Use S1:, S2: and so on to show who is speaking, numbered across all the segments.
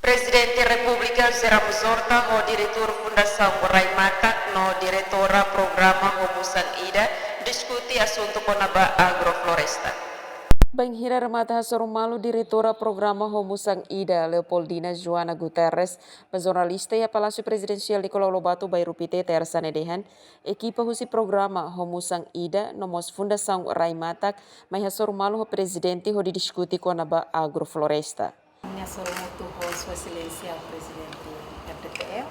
S1: Presidente Repubblica sarà sorta ho diretor Fundação Raimatak no diretora programa Homusan Ida diskuti assunto konaba agrofloresta.
S2: Banghira Ramata Hasorumalu, diretora programa Homusang Ida, Leopoldina Joana Guterres, jornalista e Palácio Presidencial de Cololo Batu, Bairupite, Tersane Dehan, equipa husi programa Homusang Ida, nomos Fundação Raimatak, mas Hasorumalu o presidente ho didiscuti com a agrofloresta.
S3: Minha sorumutu ho Sua Excelência o presidente RDPR,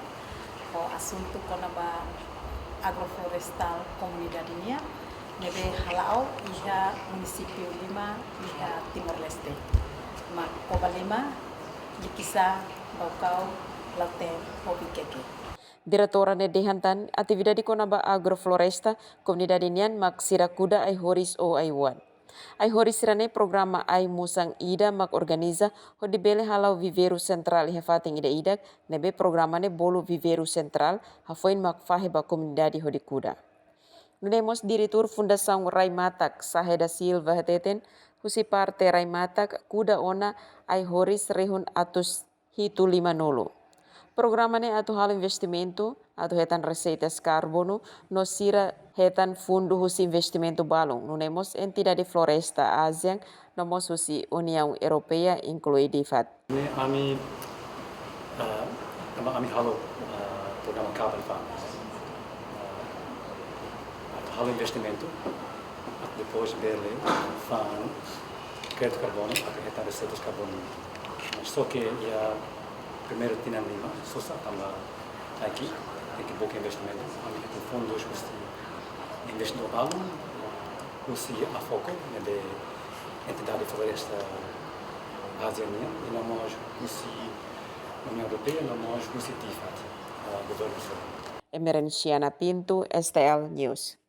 S3: o assunto com a agroflorestal comunidade nebe halau iha município Lima iha Timor Leste mak Coba Lima dikisa Baucau Laute Hobikeke.
S2: Diretora ne dehantan atividade konaba agrofloresta comunidade nian mak Sirakuda ai horis o ai wan. Ai horis rane programa ai Musang Ida mak organiza ho dibele halau viveiro central hefating ida idak nebe programa ne bolo viveiro central hafoin mak fahe ba comunidade ho dikuda. Nemos diretor Fundação Raimatak Saheda Silva heteten husi parte Raimatak kuda ona ai horis rehun atus hitu 50. Programa ne atu hal investimento atu hetan receitas carbono no sira hetan fundo husi investimento balong nunemos entidade floresta ASEAN nomos husi União Europeia incluídi FAT.
S4: Ami halo programa Carbon Fund. Halo investimento, depois dele fan crédito carbono, até retar receitas carbono. Mas só que primeiro tinha Lima, só também aqui, tem que pouco investimento. Tem fundos que investem no balão, a foco de entidade floresta asiática, e nós União Europeia, nós TIFAT, governo federal.
S2: Emerenciana Pinto, STL News.